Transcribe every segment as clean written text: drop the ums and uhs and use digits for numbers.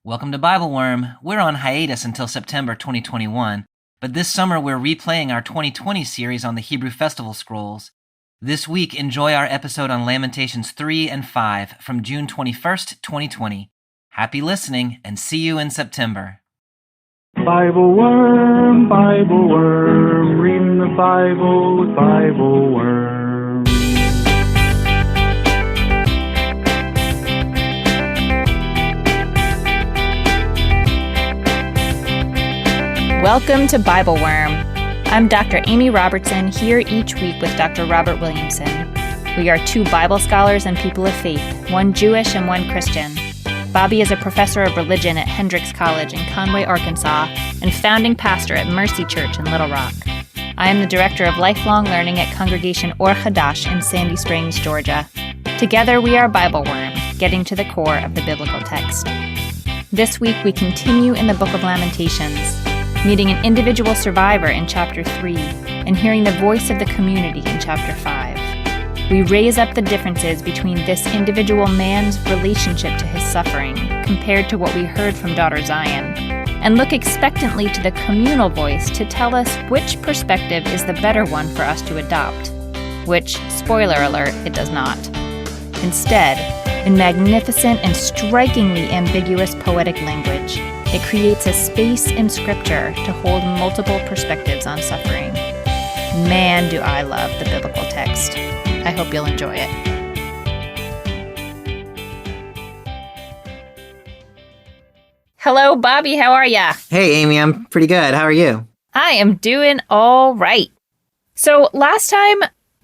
Welcome to BibleWorm. We're on hiatus until September 2021, but this summer we're replaying our 2020 series on the Hebrew Festival Scrolls. This week, enjoy our episode on Lamentations 3 and 5 from June 21st, 2020. Happy listening, and see you in September. BibleWorm, BibleWorm, reading the Bible with BibleWorm. Welcome to BibleWorm. I'm Dr. Amy Robertson, here each week with Dr. Robert Williamson. We are two Bible scholars and people of faith, one Jewish and one Christian. Bobby is a professor of religion at Hendrix College in Conway, Arkansas, and founding pastor at Mercy Church in Little Rock. I am the director of lifelong learning at Congregation Or Hadash in Sandy Springs, Georgia. Together we are BibleWorm, getting to the core of the biblical text. This week we continue in the book of Lamentations, meeting an individual survivor in chapter 3, and hearing the voice of the community in chapter 5. We raise up the differences between this individual man's relationship to his suffering compared to what we heard from daughter Zion, and look expectantly to the communal voice to tell us which perspective is the better one for us to adopt, which, spoiler alert, it does not. Instead, in magnificent and strikingly ambiguous poetic language, it creates a space in Scripture to hold multiple perspectives on suffering. Man, do I love the biblical text. I hope you'll enjoy it. Hello, Bobby. How are ya? Hey, Amy, I'm pretty good. How are you? I am doing all right. So last time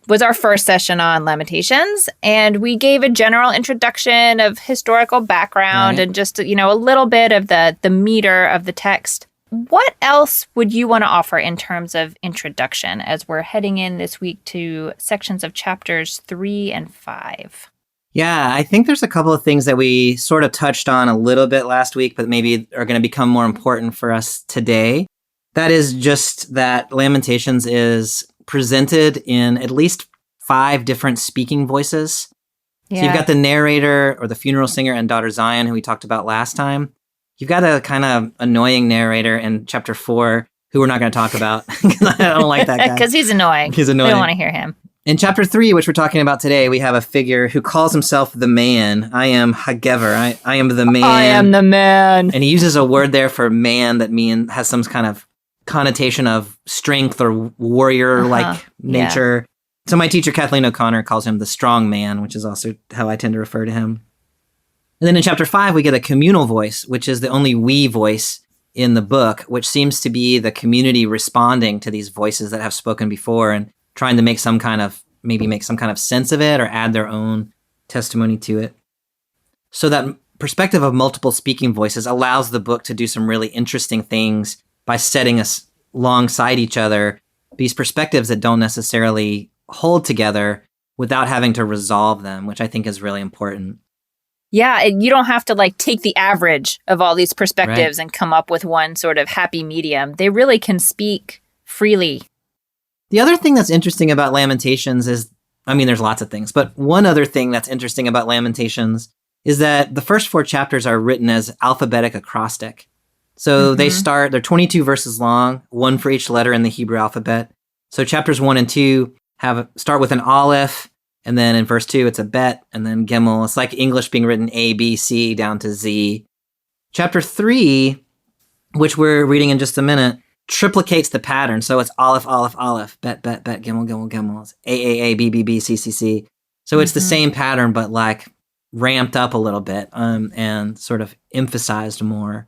was our first session on Lamentations, and we gave a general introduction of historical background and just, a little bit of the meter of the text. What else would you want to offer in terms of introduction as we're heading in this week to sections of chapters 3 and 5? Yeah, I think there's a couple of things that we sort of touched on a little bit last week, but maybe are going to become more important for us today. That is just that Lamentations is presented in at least 5 different speaking voices. Yeah. So you've got the narrator or the funeral singer and daughter Zion, who we talked about last time. You've got a kind of annoying narrator in chapter 4, who we're not going to talk about because I don't like that guy. Because he's annoying. He's annoying. We don't want to hear him. In chapter 3, which we're talking about today, we have a figure who calls himself the man. I am Hagever. I am the man. I am the man. And he uses a word there for man that has some kind of connotation of strength or warrior-like nature. Yeah. So my teacher, Kathleen O'Connor, calls him the strong man, which is also how I tend to refer to him. And then in chapter 5, we get a communal voice, which is the only we voice in the book, which seems to be the community responding to these voices that have spoken before and trying to make some kind of sense of it or add their own testimony to it. So that perspective of multiple speaking voices allows the book to do some really interesting things by setting us alongside each other, these perspectives that don't necessarily hold together without having to resolve them, which I think is really important. Yeah, you don't have to take the average of all these perspectives and come up with one sort of happy medium. They really can speak freely. The other thing that's interesting about Lamentations is, there's lots of things, but one other thing that's interesting about Lamentations is that the first 4 chapters are written as alphabetic acrostic. So they're 22 verses long, 1 for each letter in the Hebrew alphabet. So chapters 1 and 2 start with an aleph, and then in verse 2 it's a bet, and then gimel. It's like English being written A, B, C down to Z. Chapter 3, which we're reading in just a minute, triplicates the pattern. So it's aleph, aleph, aleph, bet, bet, bet, gimel, gimel, gimel. It's A, A, A, B, B, B, C, C, C. So it's the same pattern, but ramped up a little bit and sort of emphasized more.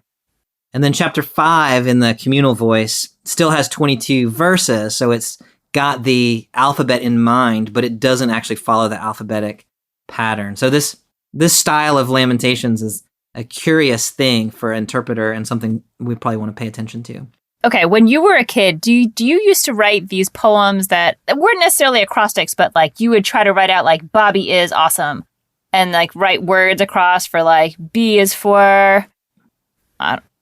And then chapter 5 in the communal voice still has 22 verses, so it's got the alphabet in mind, but it doesn't actually follow the alphabetic pattern. So this style of Lamentations is a curious thing for an interpreter and something we probably want to pay attention to. Okay, when you were a kid, do you used to write these poems that weren't necessarily acrostics, but you would try to write out Bobby is awesome and write words across for B is for...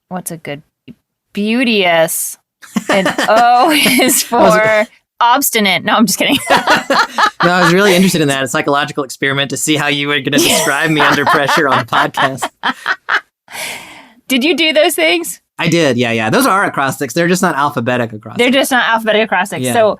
what's a good beauteous, and O is for obstinate. No, I'm just kidding. No, I was really interested in that, a psychological experiment to see how you were going to describe me under pressure on a podcast. Did you do those things? I did, yeah. Those are acrostics. They're just not alphabetic acrostics. They're just not alphabetic acrostics. Yeah. So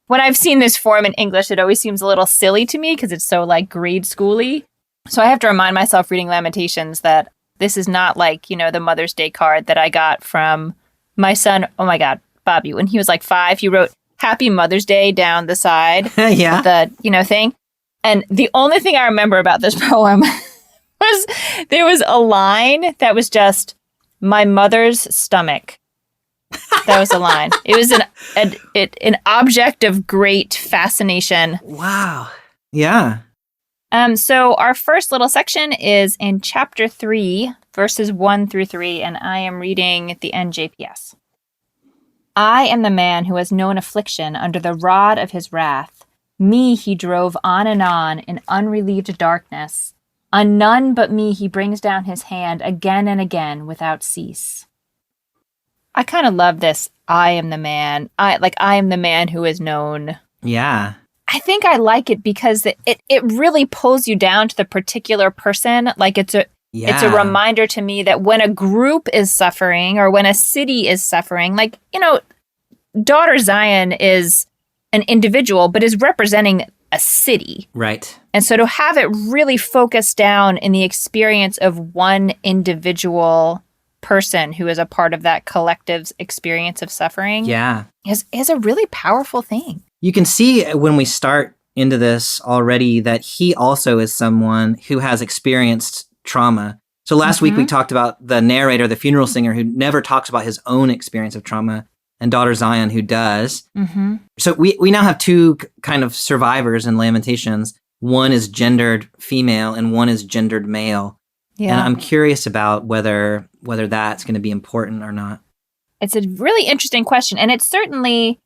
when I've seen this form in English, it always seems a little silly to me because it's so like grade schooly. So I have to remind myself reading Lamentations that this is not like, the Mother's Day card that I got from my son. Oh my God, Bobby, when he was like 5, he wrote Happy Mother's Day down the side. Yeah. The, thing. And the only thing I remember about this poem was there was a line that was just my mother's stomach. That was a line. It was an object of great fascination. Wow. Yeah. So our first little section is in chapter 3, verses 1 through 3, and I am reading the NJPS. I am the man who has known affliction under the rod of his wrath. Me he drove on and in unrelieved darkness. On none but me he brings down his hand again and again without cease. I kind of love this. I am the man. I am the man who is known. Yeah. I think I like it because it really pulls you down to the particular person. Like it's a reminder to me that when a group is suffering or when a city is suffering, Daughter Zion is an individual, but is representing a city. Right. And so to have it really focused down in the experience of one individual person who is a part of that collective's experience of suffering is a really powerful thing. You can see when we start into this already that he also is someone who has experienced trauma. So last week we talked about the narrator, the funeral singer, who never talks about his own experience of trauma, and Daughter Zion, who does. Mm-hmm. So we now have two kind of survivors in Lamentations. One is gendered female and one is gendered male. Yeah. And I'm curious about whether that's going to be important or not. It's a really interesting question. And it's certainly,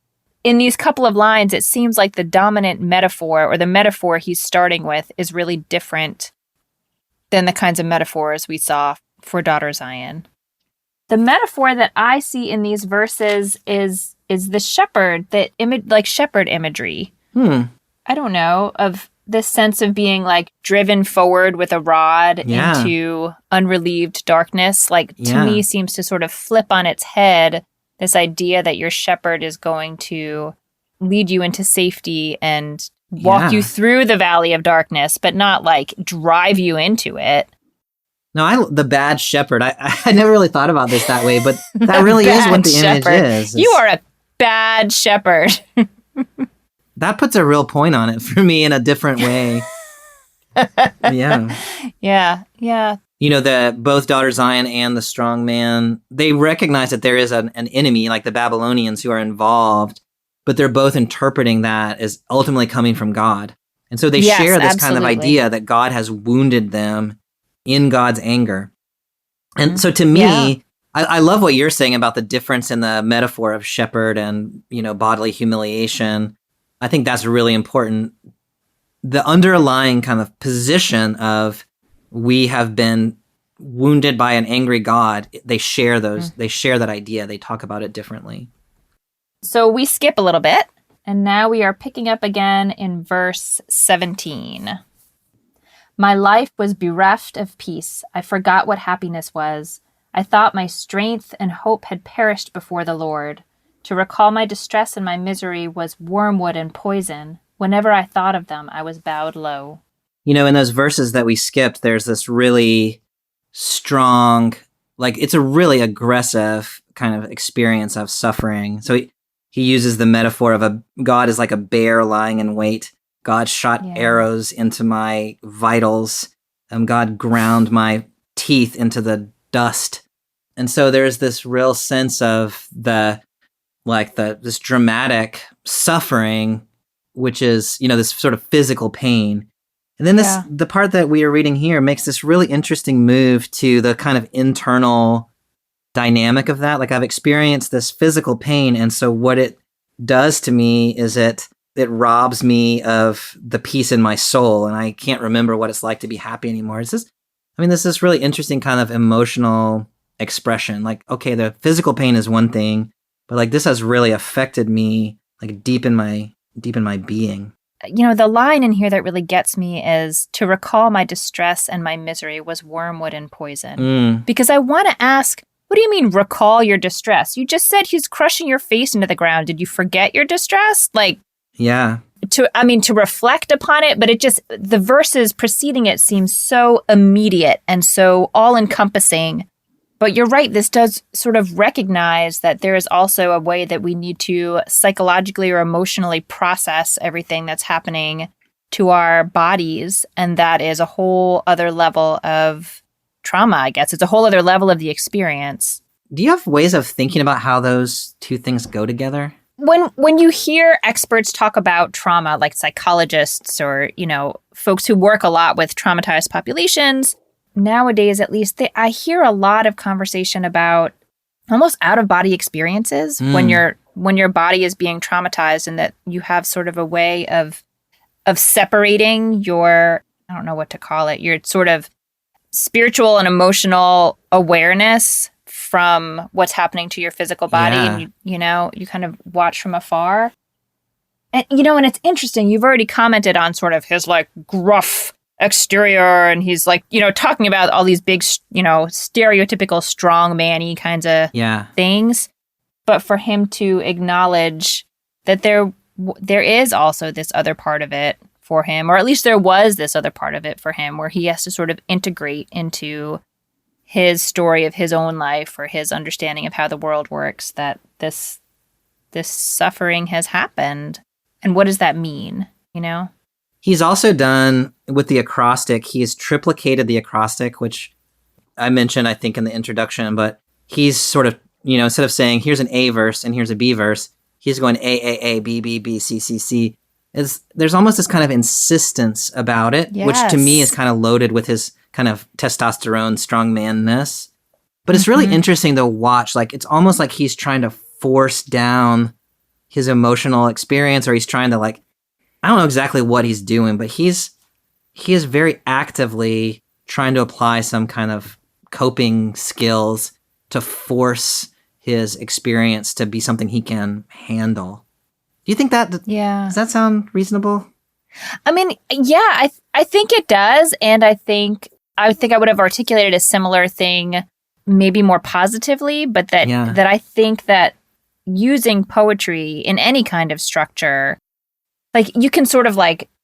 in these couple of lines, it seems like the dominant metaphor or the metaphor he's starting with is really different than the kinds of metaphors we saw for Daughter Zion. The metaphor that I see in these verses is the shepherd, shepherd imagery. I don't know, of this sense of being like driven forward with a rod into unrelieved darkness. To me seems to sort of flip on its head this idea that your shepherd is going to lead you into safety and walk you through the valley of darkness, but not like drive you into it. No, the bad shepherd. I never really thought about this that way, but that really is what the image is. You are a bad shepherd. That puts a real point on it for me in a different way. Yeah. Yeah. Both Daughter Zion and the strong man, they recognize that there is an enemy, like the Babylonians, who are involved, but they're both interpreting that as ultimately coming from God. And so they share this kind of idea that God has wounded them in God's anger. And so to me, I love what you're saying about the difference in the metaphor of shepherd and, bodily humiliation. I think that's really important. The underlying kind of position of we have been wounded by an angry God, they share they share that idea. They talk about it differently. So we skip a little bit, and now we are picking up again in verse 17. My life was bereft of peace. I forgot what happiness was. I thought my strength and hope had perished before the Lord. To recall my distress and my misery was wormwood and poison. Whenever I thought of them, I was bowed low. In those verses that we skipped, there's this really strong, it's a really aggressive kind of experience of suffering. So he uses the metaphor of God is like a bear lying in wait. God shot arrows into my vitals. God ground my teeth into the dust. And so there's this real sense of this dramatic suffering, which is, this sort of physical pain. And then the part that we are reading here makes this really interesting move to the kind of internal dynamic of that. I've experienced this physical pain. And so what it does to me is it robs me of the peace in my soul. And I can't remember what it's like to be happy anymore. This is really interesting kind of emotional expression. Okay, the physical pain is one thing, but this has really affected me deep in my being. the line in here that really gets me is, to recall my distress and my misery was wormwood and poison. Because I want to ask, what do you mean recall your distress? You just said he's crushing your face into the ground. Did you forget your distress? Yeah. To reflect upon it, but the verses preceding it seem so immediate and so all-encompassing. But you're right, this does sort of recognize that there is also a way that we need to psychologically or emotionally process everything that's happening to our bodies, and that is a whole other level of trauma, I guess. It's a whole other level of the experience. Do you have ways of thinking about how those two things go together? When you hear experts talk about trauma, like psychologists or, folks who work a lot with traumatized populations, nowadays at least, I hear a lot of conversation about almost out-of-body experiences when your body is being traumatized, and that you have sort of a way of separating your, I don't know what to call it, your sort of spiritual and emotional awareness from what's happening to your physical body. Yeah. And you kind of watch from afar. And and it's interesting, you've already commented on sort of his gruff exterior, and he's talking about all these big stereotypical strong man-y kinds of things. But for him to acknowledge that there is also this other part of it for him, or at least there was this other part of it for him, where he has to sort of integrate into his story of his own life, or his understanding of how the world works, that this suffering has happened. And what does that mean, He's also done with the acrostic, he's triplicated the acrostic, which I mentioned, I think, in the introduction, but he's sort of, instead of saying, here's an A verse and here's a B verse, he's going A, B, B, B, C, C, C. There's almost this kind of insistence about it, which to me is kind of loaded with his kind of testosterone strongmanness. But it's really interesting to watch. It's almost like he's trying to force down his emotional experience, or he's trying to I don't know exactly what he's doing, but he is very actively trying to apply some kind of coping skills to force his experience to be something he can handle. Do you think that? Yeah. Does that sound reasonable? I mean, yeah, I think it does, and I think I would have articulated a similar thing, maybe more positively, but that I think that using poetry in any kind of structure, you can sort of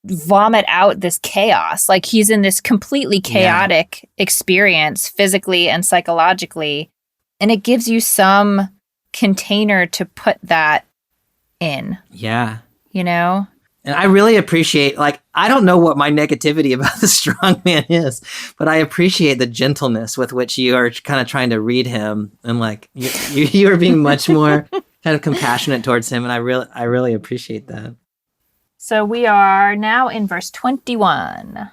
vomit out this chaos. He's in this completely chaotic experience, physically and psychologically, and it gives you some container to put that in. Yeah. And I really appreciate, I don't know what my negativity about the strong man is, but I appreciate the gentleness with which you are kind of trying to read him, and you are being much more kind of compassionate towards him, and I really appreciate that. So we are now in verse 21.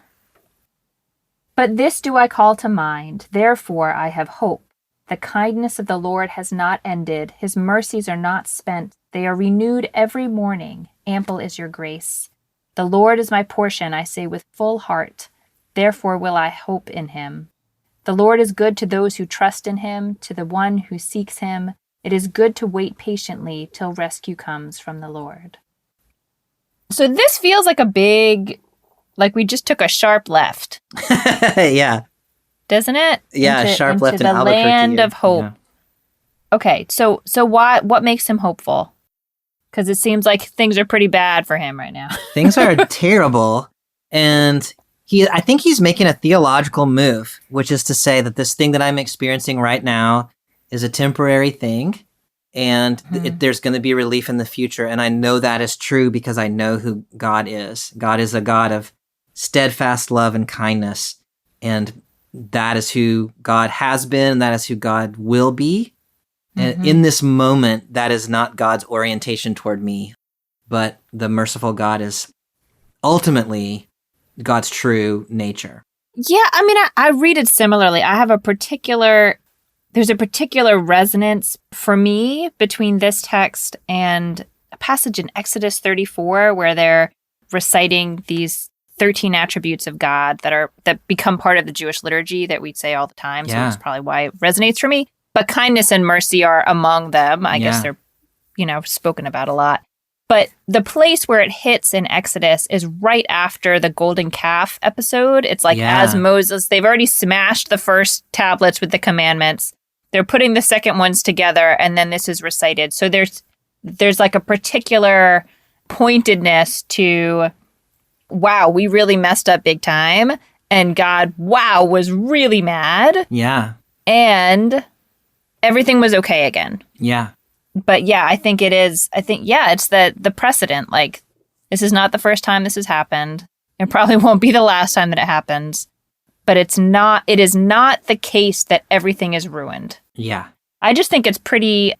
But this do I call to mind, therefore I have hope. The kindness of the Lord has not ended, his mercies are not spent, they are renewed every morning. Ample is your grace. The Lord is my portion, I say with full heart. Therefore will I hope in him. The Lord is good to those who trust in him, to the one who seeks him. It is good to wait patiently till rescue comes from the Lord. So this feels like we just took a sharp left. Yeah. Doesn't it? Yeah, sharp left in the Albuquerque. Land of hope. Yeah. Okay, so what makes him hopeful? Because it seems like things are pretty bad for him right now. Things are terrible, and I think he's making a theological move, which is to say that this thing that I'm experiencing right now is a temporary thing, and there's going to be relief in the future, and I know that is true because I know who God is. God is a God of steadfast love and kindness, and that is who God has been, and that is who God will be. And in this moment, that is not God's orientation toward me, but the merciful God is ultimately God's true nature. Yeah, I mean, I read it similarly. I have there's a particular resonance for me between this text and a passage in Exodus 34 where they're reciting these 13 attributes of God that become part of the Jewish liturgy that we'd say all the time. So that's probably why it resonates for me. But kindness and mercy are among them. I guess they're, spoken about a lot. But the place where it hits in Exodus is right after the golden calf episode. It's like as Moses, they've already smashed the first tablets with the commandments. They're putting the second ones together, and then this is recited. So there's like a particular pointedness to, wow, we really messed up big time. And God, wow, was really mad. Yeah. And everything was okay again. Yeah. But yeah, I think it's the precedent. Like, this is not the first time this has happened. It probably won't be the last time that it happens. But it is not the case that everything is ruined. Yeah. I just think it's pretty,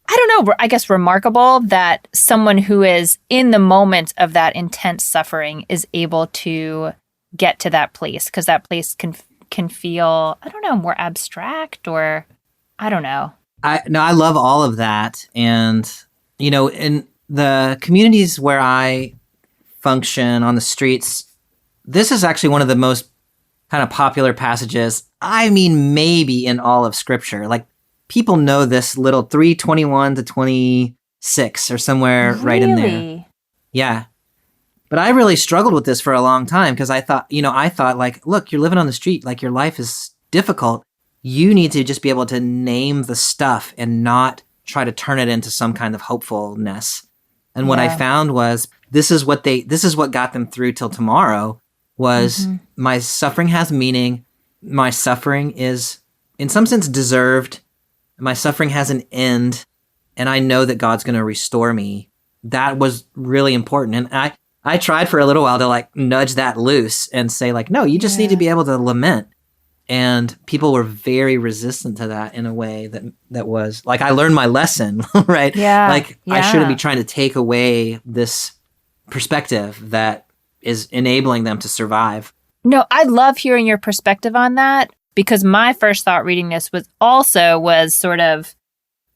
I don't know, I guess remarkable that someone who is in the moment of that intense suffering is able to get to that place, because that place can feel, I don't know, more abstract, or I don't know. I love all of that. And, in the communities where I function on the streets, this is actually one of the most kind of popular passages. I mean, maybe in all of Scripture. Like, people know this little 3:21 to 26 or somewhere right in there. Yeah. But I really struggled with this for a long time, because I thought like, look, you're living on the street. Like, your life is difficult. You need to just be able to name the stuff and not try to turn it into some kind of hopefulness. And what I found was this is what got them through till tomorrow was my suffering has meaning. My suffering is in some sense deserved. My suffering has an end, and I know that God's going to restore me. That was really important. And I tried for a little while to like nudge that loose and say like, no, you just need to be able to lament. And people were very resistant to that in a way that was like, I learned my lesson, right? Yeah. Like, I shouldn't be trying to take away this perspective that is enabling them to survive. No, I love hearing your perspective on that, because my first thought reading this was sort of,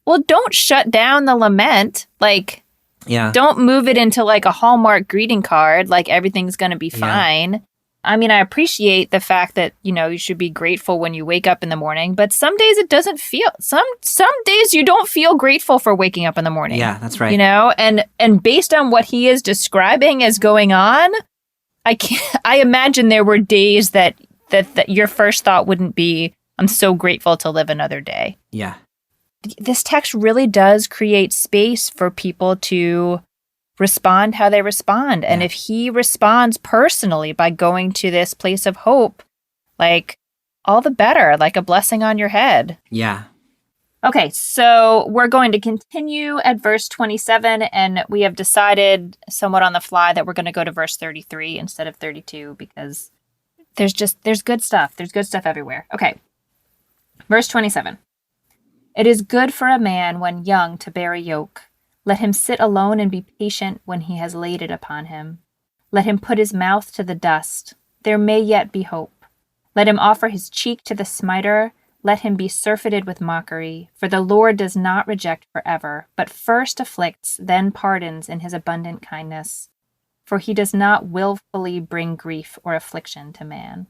well, don't shut down the lament. Like, don't move it into like a Hallmark greeting card, like everything's going to be fine. I mean, I appreciate the fact that, you should be grateful when you wake up in the morning, but some days it doesn't feel, some days you don't feel grateful for waking up in the morning. Yeah, that's right. And based on what he is describing as going on, I imagine there were days that your first thought wouldn't be, I'm so grateful to live another day. Yeah. This text really does create space for people to respond how they respond. And if he responds personally by going to this place of hope, like, all the better, like a blessing on your head. Yeah. Okay, so we're going to continue at verse 27, and we have decided somewhat on the fly that we're going to go to verse 33 instead of 32, because there's good stuff. There's good stuff everywhere. Okay. Verse 27. It is good for a man when young to bear a yoke. Let him sit alone and be patient when he has laid it upon him. Let him put his mouth to the dust. There may yet be hope. Let him offer his cheek to the smiter. Let him be surfeited with mockery. For the Lord does not reject forever, but first afflicts, then pardons in his abundant kindness. For he does not willfully bring grief or affliction to man.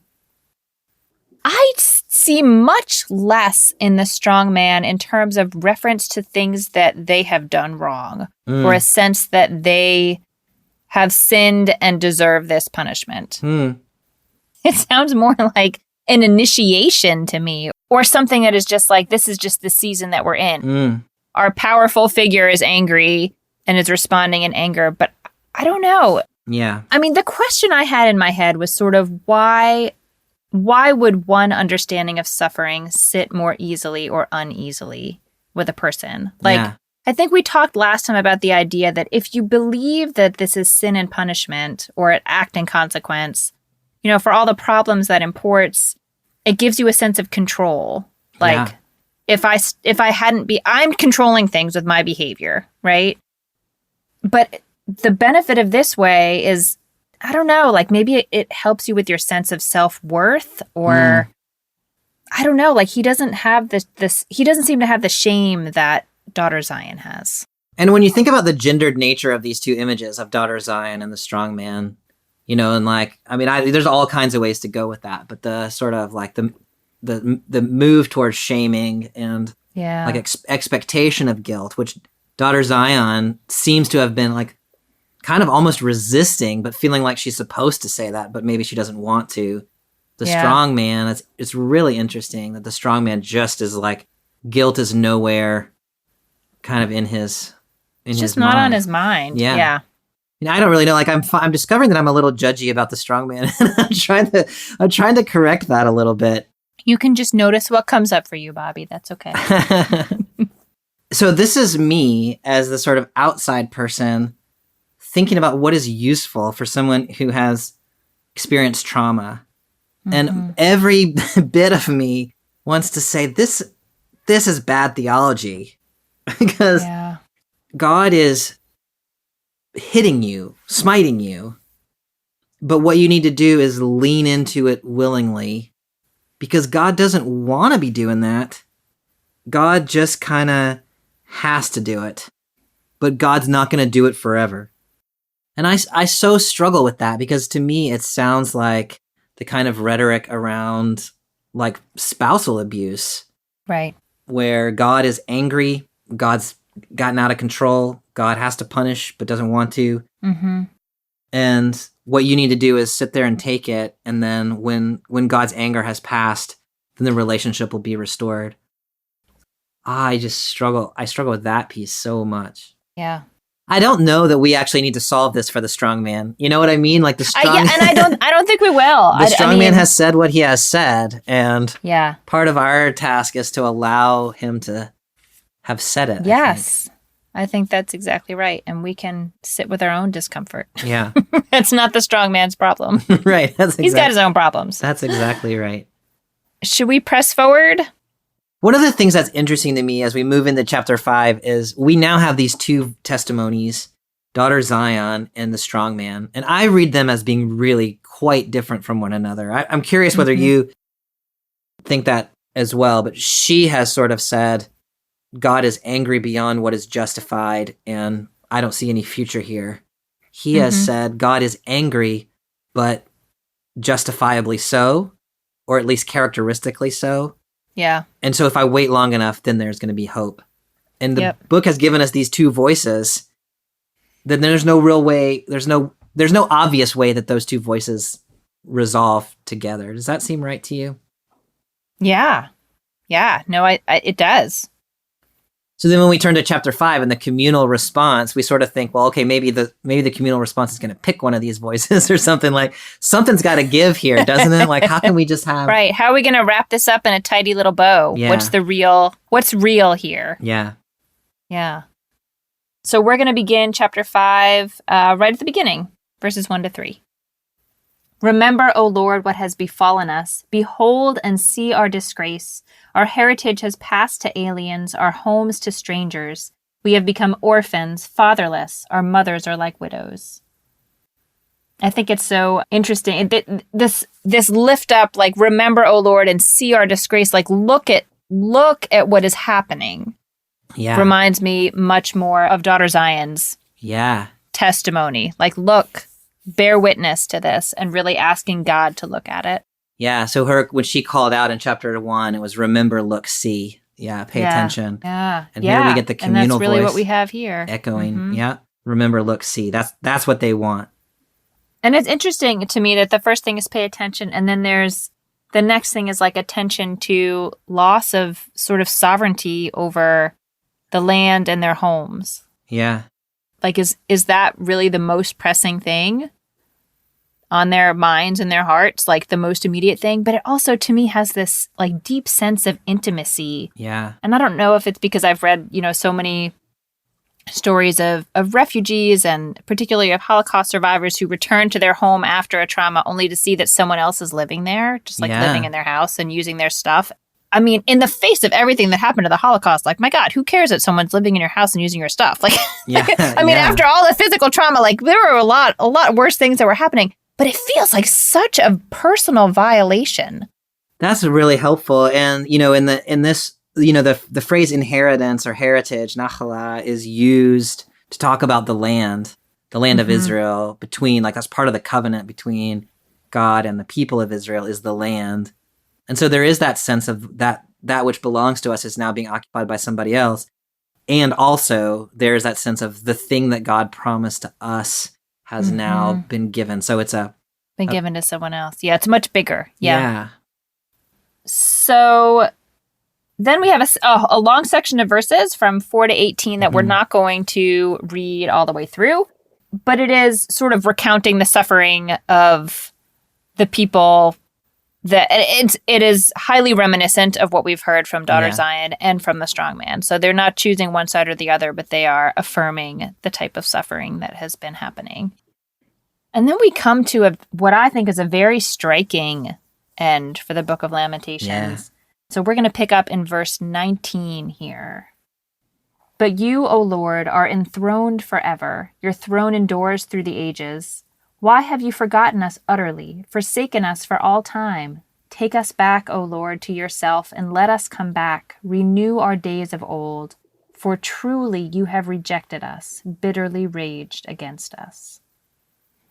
I see much less in the strong man in terms of reference to things that they have done wrong, or a sense that they have sinned and deserve this punishment. It sounds more like an initiation to me, or something that is just like, this is just the season that we're in. Our powerful figure is angry and is responding in anger, but I don't know. Yeah. I mean, the question I had in my head was sort of why would one understanding of suffering sit more easily or uneasily with a person? Like, I think we talked last time about the idea that if you believe that this is sin and punishment, or an act and consequence, for all the problems that imports, it gives you a sense of control. Like, if I hadn't I'm controlling things with my behavior, right? But the benefit of this way is, I don't know, like maybe it helps you with your sense of self-worth, or I don't know, like he doesn't have he doesn't seem to have the shame that daughter Zion has. And when you think about the gendered nature of these two images of daughter Zion and the strong man, and like, I mean, there's all kinds of ways to go with that, but the sort of like the move towards shaming and like expectation of guilt, which daughter Zion seems to have been like kind of almost resisting, but feeling like she's supposed to say that, but maybe she doesn't want to. The strong man, it's really interesting that the strong man just is like, guilt is nowhere kind of in his It's just not on his mind. Yeah. I don't really know. Like I'm discovering that I'm a little judgy about the strong man, and I'm trying to correct that a little bit. You can just notice what comes up for you, Bobby. That's okay. So this is me as the sort of outside person thinking about what is useful for someone who has experienced trauma. And every bit of me wants to say, this is bad theology. Because God is hitting you, smiting you. But what you need to do is lean into it willingly. Because God doesn't want to be doing that. God just kind of has to do it. But God's not going to do it forever. And I so struggle with that, because to me it sounds like the kind of rhetoric around like spousal abuse. Right. Where God is angry, God's gotten out of control, God has to punish but doesn't want to. Mm-hmm. And what you need to do is sit there and take it, and then when God's anger has passed, then the relationship will be restored. I struggle with that piece so much. Yeah. I don't know that we actually need to solve this for the strong man. You know what I mean? Like the strong and I don't think we will. The strong man has said what he has said, and yeah, part of our task is to allow him to have said it. Yes. I think that's exactly right. And we can sit with our own discomfort. Yeah. It's not the strong man's problem. Right. He's got his own problems. That's exactly right. Should we press forward? One of the things that's interesting to me as we move into chapter 5 is we now have these two testimonies, daughter Zion and the strong man. And I read them as being really quite different from one another. I'm curious whether you think that as well, but she has sort of said, God is angry beyond what is justified, and I don't see any future here. He has said, God is angry, but justifiably so, or at least characteristically so. Yeah. And so if I wait long enough, then there's going to be hope. And the book has given us these two voices. Then there's no real way, there's no obvious way that those two voices resolve together. Does that seem right to you? Yeah. Yeah. No, it does. So then when we turn to chapter 5 and the communal response, we sort of think, well, okay, maybe the communal response is going to pick one of these voices or something. Like something's got to give here, doesn't it? Like how can we just have... Right. How are we going to wrap this up in a tidy little bow? Yeah. What's real here? Yeah. Yeah. So we're going to begin chapter 5 right at the beginning, verses 1 to 3. Remember, O Lord, what has befallen us. Behold and see our disgrace. Our heritage has passed to aliens, our homes to strangers. We have become orphans, fatherless. Our mothers are like widows. I think it's so interesting. This lift up, like, remember, O Lord, and see our disgrace. Like, look at what is happening. Yeah. Reminds me much more of daughter Zion's testimony. Like, look, bear witness to this, and really asking God to look at it. Yeah, so when she called out in chapter 1, it was remember, look, see. Yeah, pay attention. Yeah. And here we get the communal voice. And that's really what we have here. Echoing. Yeah. Remember, look, see. That's what they want. And it's interesting to me that the first thing is pay attention, and then there's the next thing is like attention to loss of sort of sovereignty over the land and their homes. Yeah. Like, is that really the most pressing thing on their minds and their hearts, like the most immediate thing? But it also, to me, has this like deep sense of intimacy. Yeah. And I don't know if it's because I've read, so many stories of refugees and particularly of Holocaust survivors who return to their home after a trauma only to see that someone else is living there, just like living in their house and using their stuff. I mean, in the face of everything that happened to the Holocaust, like, my God, who cares that someone's living in your house and using your stuff? Like, after all the physical trauma, like, there were a lot worse things that were happening. But it feels like such a personal violation. That's really helpful. And, in this, the phrase inheritance or heritage, nachala, is used to talk about the land of Israel between, like, that's part of the covenant between God and the people of Israel is the land. And so there is that sense of that which belongs to us is now being occupied by somebody else. And also there's that sense of the thing that God promised to us has now been given. So it's been given to someone else. Yeah, it's much bigger. Yeah. So then we have a long section of verses from 4 to 18 that we're not going to read all the way through, but it is sort of recounting the suffering of the people that it is highly reminiscent of what we've heard from Daughter Zion and from the strong man. So they're not choosing one side or the other, but they are affirming the type of suffering that has been happening. And then we come to what I think is a very striking end for the book of Lamentations. Yeah. So we're going to pick up in verse 19 here. But you, O Lord, are enthroned forever. Your throne endures through the ages. Why have you forgotten us utterly, forsaken us for all time? Take us back, O Lord, to yourself, and let us come back. Renew our days of old. For truly you have rejected us, bitterly raged against us.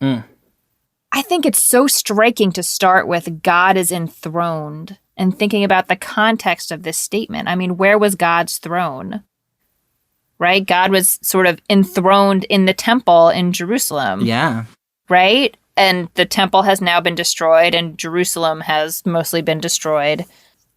I think it's so striking to start with God is enthroned and thinking about the context of this statement. I mean, where was God's throne? Right? God was sort of enthroned in the temple in Jerusalem. Yeah. Right? And the temple has now been destroyed and Jerusalem has mostly been destroyed.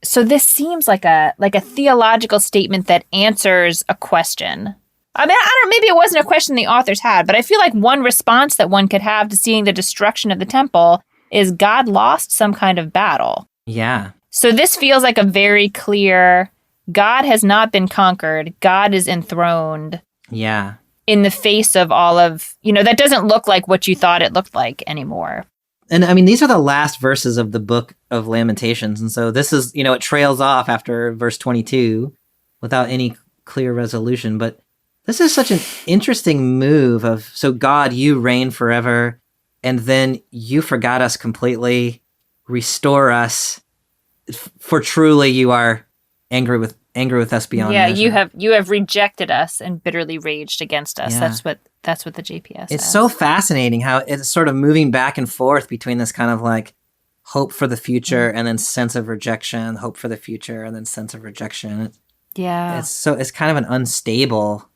So this seems like a theological statement that answers a question. I mean, maybe it wasn't a question the authors had, but I feel like one response that one could have to seeing the destruction of the temple is God lost some kind of battle. Yeah. So this feels like a very clear, God has not been conquered. God is enthroned. Yeah. In the face of all of, that doesn't look like what you thought it looked like anymore. And I mean, these are the last verses of the book of Lamentations. And so this is, it trails off after verse 22 without any clear resolution. But this is such an interesting move so God, you reign forever, and then you forgot us completely, restore us, for truly you are angry with us beyond measure. you have rejected us and bitterly raged against us. Yeah. That's what the JPS It's says. so fascinating how it's sort of moving back and forth between this kind of like hope for the future and then sense of rejection, hope for the future and then sense of rejection. It's kind of an unstable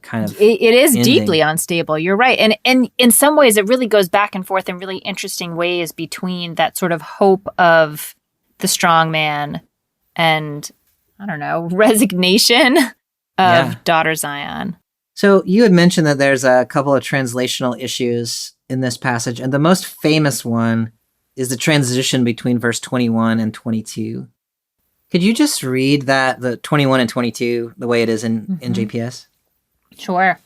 kind of it is ending. Deeply unstable. You're right. And in some ways it really goes back and forth in really interesting ways between that sort of hope of the strong man and, I don't know, resignation of Daughter Zion. So you had mentioned that there's a couple of translational issues in this passage, and the most famous one is the transition between verse 21 and 22. Could you just read the 21 and 22, the way it is in JPS? Sure.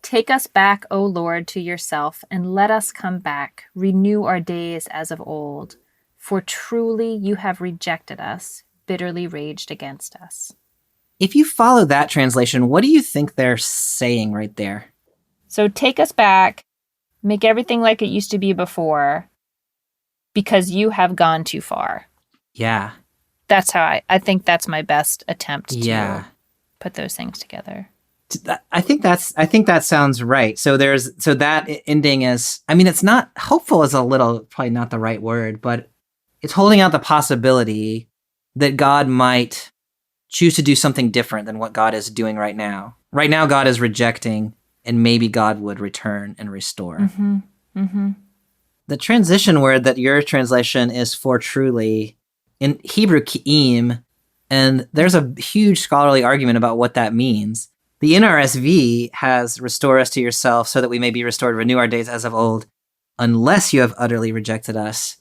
Take us back, O Lord, to yourself, and let us come back. Renew our days as of old. For truly you have rejected us, bitterly raged against us. If you follow that translation, what do you think they're saying right there? So take us back, make everything like it used to be before, because you have gone too far. Yeah. That's how I think that's my best attempt to put those things together. I think that sounds right. So that ending is, I mean, it's not, hopeful is probably not the right word, but it's holding out the possibility that God might choose to do something different than what God is doing right now. Right now, God is rejecting, and maybe God would return and restore. The transition word that your translation is for truly, in Hebrew, ki'im, and there's a huge scholarly argument about what that means. The NRSV has restore us to yourself so that we may be restored, renew our days as of old, unless you have utterly rejected us.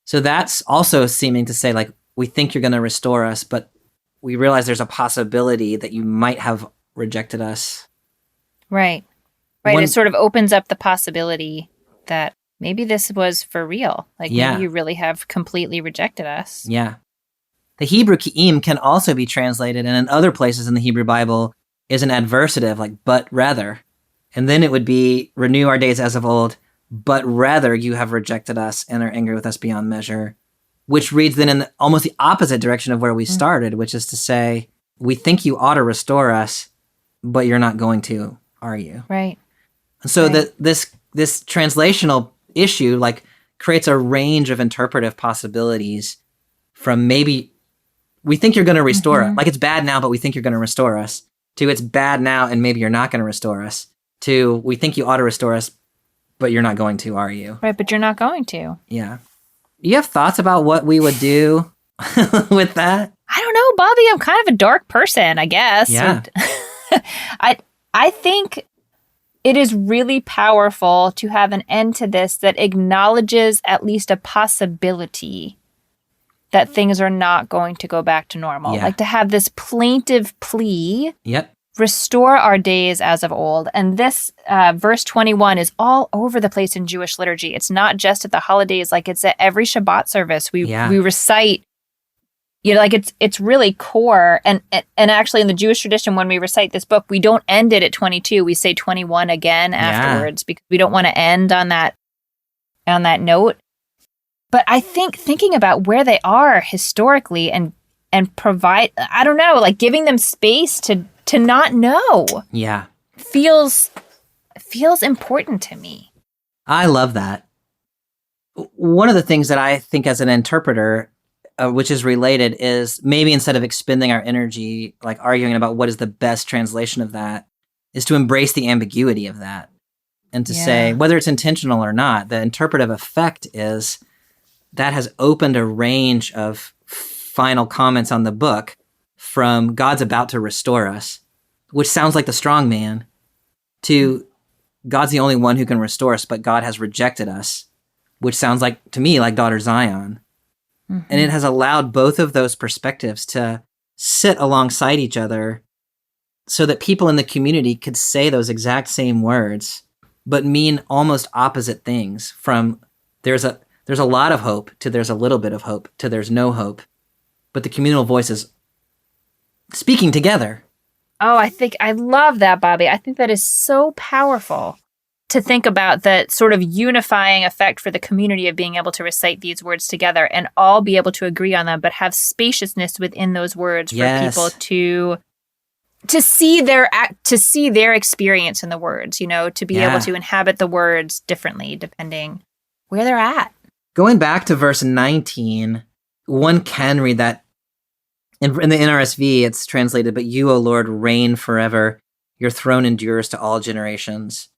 So that's also seeming to say, like, we think you're going to restore us, but we realize there's a possibility that you might have rejected us. Right. It sort of opens up the possibility that maybe this was for real. Like, maybe you really have completely rejected us. Yeah. The Hebrew ki'im can also be translated, and in other places in the Hebrew Bible, is an adversative, like, but rather. And then it would be, renew our days as of old, but rather you have rejected us and are angry with us beyond measure, which reads then in almost the opposite direction of where we started, which is to say, we think you ought to restore us, but you're not going to, are you? Right. And so this translational issue, like, creates a range of interpretive possibilities from maybe we think you're going to restore us, like it's bad now, but we think you're going to restore us, to it's bad now and maybe you're not going to restore us, to we think you ought to restore us, but you're not going to, are you? Right, but you're not going to. Yeah. You have thoughts about what we would do with that? I don't know, Bobby. I'm kind of a dark person, I guess. Yeah. I think it is really powerful to have an end to this that acknowledges at least a possibility that things are not going to go back to normal. Yeah. Like to have this plaintive plea, Yep. restore our days as of old. And this verse 21 is all over the place in Jewish liturgy. It's not just at the holidays, like it's at every Shabbat service. We recite, like it's really core. And actually in the Jewish tradition, when we recite this book, we don't end it at 22. We say 21 again afterwards because we don't want to end on that note. But I think thinking about where they are historically and provide, I don't know, like giving them space to not know. Yeah. Feels important to me. I love that. One of the things that I think as an interpreter, which is related, is maybe instead of expending our energy, like arguing about what is the best translation of that, is to embrace the ambiguity of that. And to say, whether it's intentional or not, the interpretive effect is that has opened a range of final comments on the book from God's about to restore us, which sounds like the strong man, to God's the only one who can restore us, but God has rejected us, which sounds like, to me, like daughter Zion. Mm-hmm. And it has allowed both of those perspectives to sit alongside each other so that people in the community could say those exact same words, but mean almost opposite things, from there's a lot of hope to there's a little bit of hope to there's no hope. But the communal voices speaking together. Oh, I love that, Bobby. I think that is so powerful to think about that sort of unifying effect for the community of being able to recite these words together and all be able to agree on them, but have spaciousness within those words for people to see their experience in the words, to be able to inhabit the words differently depending where they're at. Going back to verse 19, one can read that in the NRSV, it's translated, "But you, O Lord, reign forever. Your throne endures to all generations,"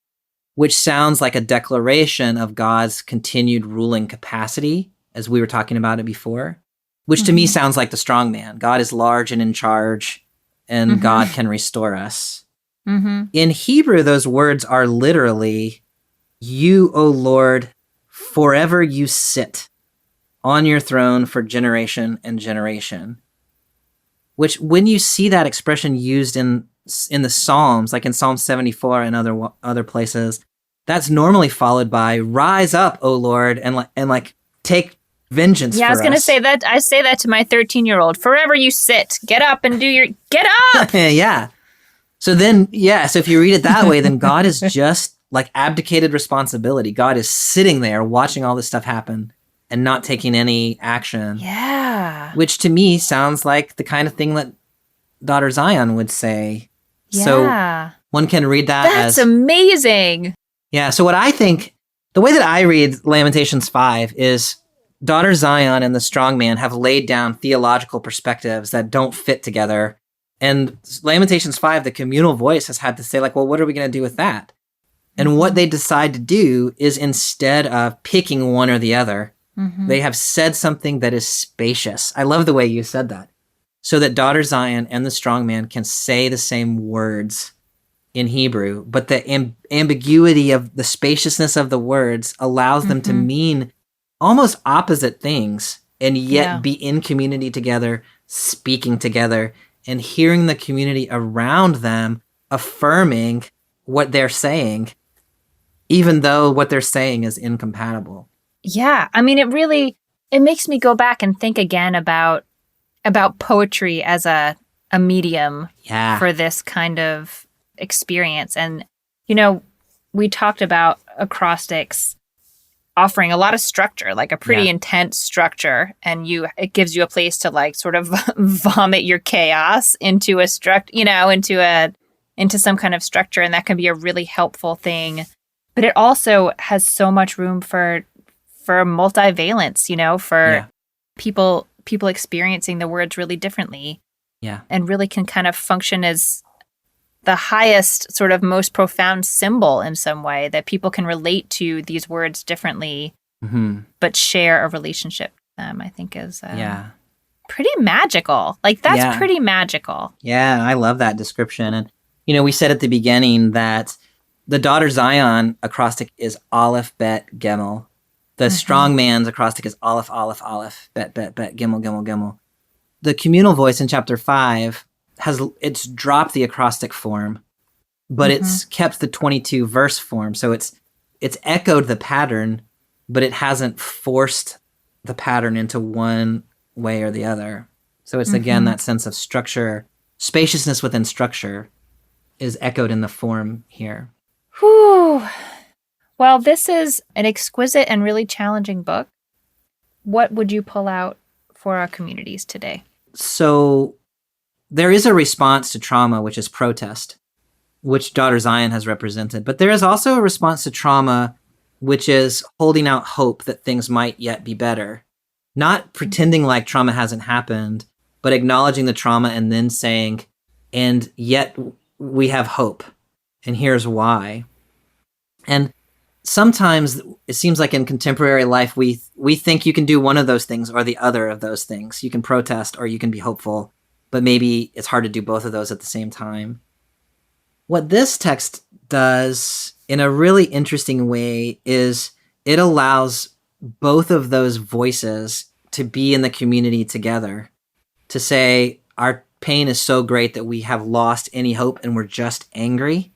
which sounds like a declaration of God's continued ruling capacity, as we were talking about it before, which to me sounds like the strong man. God is large and in charge, and God can restore us. Mm-hmm. In Hebrew, those words are literally, "You, O Lord, forever you sit on your throne for generation and generation," which when you see that expression used in the Psalms, like in Psalm 74 and other places, that's normally followed by "Rise up, O Lord, and take vengeance." Yeah, I was going to say that. I say that to my 13-year-old. Forever you sit. Get up and get up. Yeah. So if you read it that way, then God is just like abdicated responsibility. God is sitting there watching all this stuff happen and not taking any action. Yeah. Which to me sounds like the kind of thing that daughter Zion would say. Yeah. So one can read that That's amazing. Yeah. So what I think, the way that I read Lamentations 5 is daughter Zion and the strong man have laid down theological perspectives that don't fit together. And Lamentations 5, the communal voice has had to say, like, well, what are we going to do with that? And what they decide to do is, instead of picking one or the other, they have said something that is spacious. I love the way you said that. So that daughter Zion and the strong man can say the same words in Hebrew, but the ambiguity of the spaciousness of the words allows them to mean almost opposite things, and yet be in community together, speaking together, and hearing the community around them affirming what they're saying, even though what they're saying is incompatible. Yeah. I mean, it makes me go back and think again about poetry as a medium for this kind of experience. And, we talked about acrostics offering a lot of structure, like a pretty intense structure. And it gives you a place to like sort of vomit your chaos into a into some kind of structure. And that can be a really helpful thing. But it also has so much room for multivalence, for people experiencing the words really differently. Yeah. And really can kind of function as the highest, sort of most profound symbol in some way, that people can relate to these words differently, but share a relationship with them, I think is pretty magical. Like, that's pretty magical. Yeah, I love that description. And, we said at the beginning that the Daughter Zion acrostic is Aleph, Bet, Gimel. The strong man's acrostic is Aleph, Aleph, Aleph, Bet, Bet, Bet, Gimel, Gimel, Gimel. The communal voice in chapter 5 it's dropped the acrostic form, but it's kept the 22 verse form. So it's echoed the pattern, but it hasn't forced the pattern into one way or the other. So it's again that sense of structure, spaciousness within structure is echoed in the form here. Whew. Well, this is an exquisite and really challenging book. What would you pull out for our communities today? So there is a response to trauma, which is protest, which Daughter Zion has represented. But there is also a response to trauma, which is holding out hope that things might yet be better. Not pretending like trauma hasn't happened, but acknowledging the trauma and then saying, and yet we have hope. And here's why. And sometimes it seems like in contemporary life, we think you can do one of those things or the other of those things. You can protest or you can be hopeful, but maybe it's hard to do both of those at the same time. What this text does in a really interesting way is it allows both of those voices to be in the community together, to say our pain is so great that we have lost any hope and we're just angry,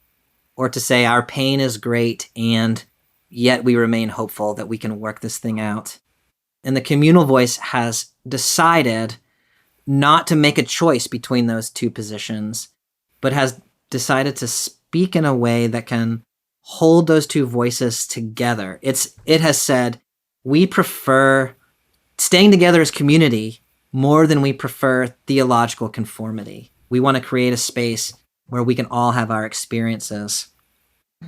or to say our pain is great and yet we remain hopeful that we can work this thing out. And the communal voice has decided not to make a choice between those two positions, but has decided to speak in a way that can hold those two voices together. It has said, we prefer staying together as community more than we prefer theological conformity. We want to create a space where we can all have our experiences.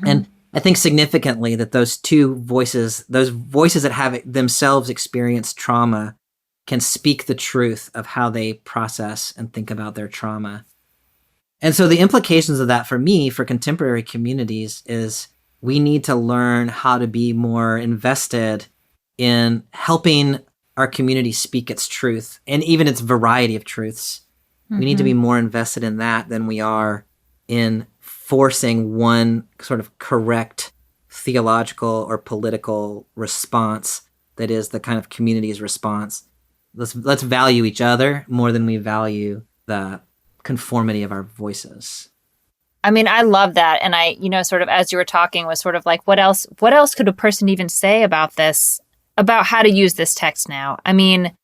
And I think significantly that those two voices, those voices that have themselves experienced trauma, can speak the truth of how they process and think about their trauma. And so the implications of that for me, for contemporary communities, is we need to learn how to be more invested in helping our community speak its truth and even its variety of truths. We need to be more invested in that than we are in forcing one sort of correct theological or political response that is the kind of community's response. Let's value each other more than we value the conformity of our voices. I mean, I love that. And I, sort of as you were talking was sort of like, what else could a person even say about this, about how to use this text now? I mean,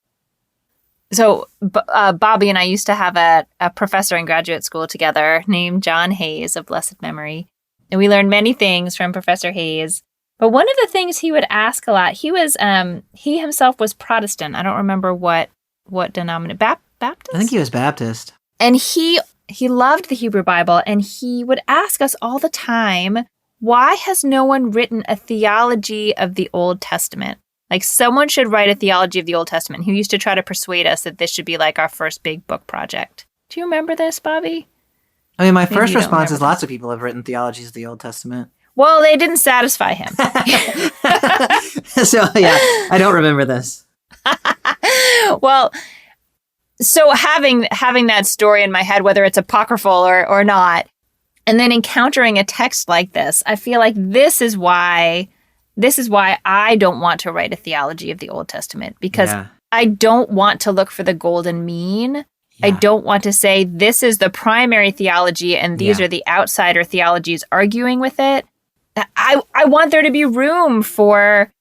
so Bobby and I used to have a professor in graduate school together named John Hayes of blessed memory. And we learned many things from Professor Hayes. But one of the things he would ask a lot, he himself was Protestant. I don't remember what denomination, Baptist? I think he was Baptist. And he loved the Hebrew Bible, and he would ask us all the time, why has no one written a theology of the Old Testament? Like, someone should write a theology of the Old Testament. He used to try to persuade us that this should be like our first big book project. Do you remember this, Bobby? I mean, my first response is lots of people have written theologies of the Old Testament. Well, they didn't satisfy him. So, yeah, I don't remember this. Well, so having that story in my head, whether it's apocryphal or not, and then encountering a text like this, I feel like this is why I don't want to write a theology of the Old Testament, because I don't want to look for the golden mean. I don't want to say this is the primary theology and these are the outsider theologies arguing with it. I want there to be room for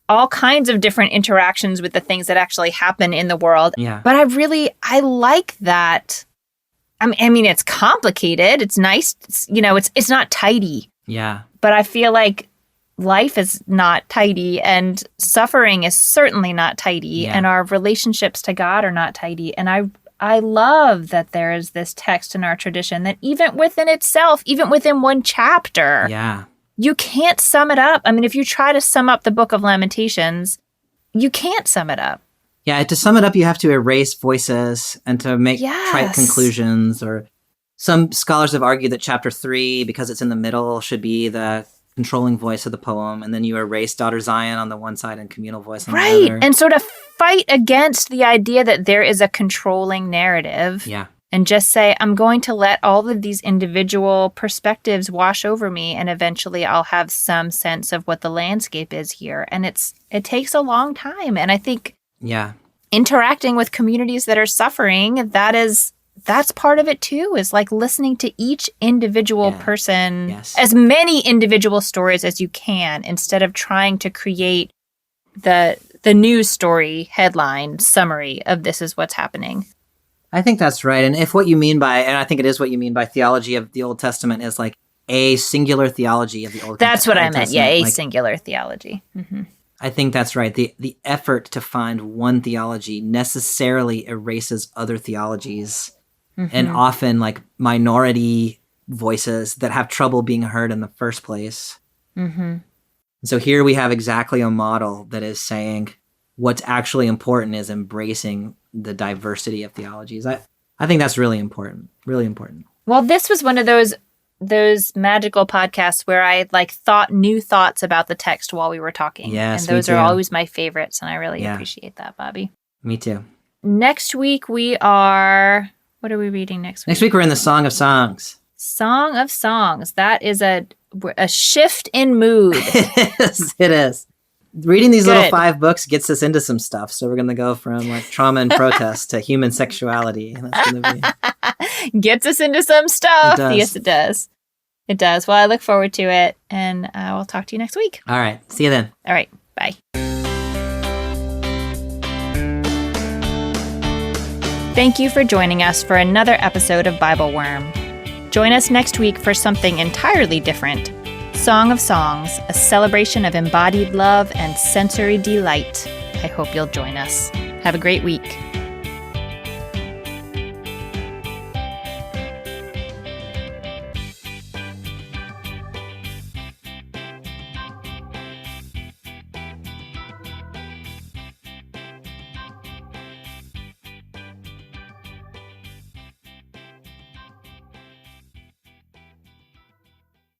all kinds of different interactions with the things that actually happen in the world. Yeah. But I like that. I mean, it's complicated. It's nice. It's not tidy. Yeah. But I feel like life is not tidy, and suffering is certainly not tidy, and our relationships to God are not tidy. And I love that there is this text in our tradition that even within itself, even within one chapter, you can't sum it up. I mean, if you try to sum up the book of Lamentations, you can't sum it up. Yeah, to sum it up, you have to erase voices and to make trite conclusions or Some scholars have argued that chapter 3, because it's in the middle, should be the controlling voice of the poem, and then you erase Daughter Zion on the one side and communal voice on the other. Right, and sort of fight against the idea that there is a controlling narrative. Yeah. And just say, I'm going to let all of these individual perspectives wash over me, and eventually I'll have some sense of what the landscape is here. And it takes a long time. And I think interacting with communities that are suffering, that's part of it too, is like listening to each individual person, as many individual stories as you can, instead of trying to create the news story headline summary of this is what's happening. I think that's right. And if what you mean by, and I think it is what you mean by theology of the Old Testament is like a singular theology of the Old Testament. That's what I meant. Yeah, a singular theology. Mm-hmm. I think that's right. The effort to find one theology necessarily erases other theologies, and often like minority voices that have trouble being heard in the first place. Mm-hmm. So here we have exactly a model that is saying what's actually important is embracing the diversity of theologies. I think that's really important. Really important. Well, this was one of those magical podcasts where I thought new thoughts about the text while we were talking. Yes, and those are always my favorites, and I really appreciate that, Bobby. Me too. Next week we are... What are we reading next week? Next week we're in the Song of Songs. Song of Songs. That is a shift in mood. It is. Reading these little 5 books gets us into some stuff. So we're going to go from like trauma and protest to human sexuality. That's going to be... Gets us into some stuff. It Yes, it does. It does. Well, I look forward to it. And we'll talk to you next week. All right. See you then. All right. Bye. Thank you for joining us for another episode of BibleWorm. Join us next week for something entirely different. Song of Songs, a celebration of embodied love and sensory delight. I hope you'll join us. Have a great week.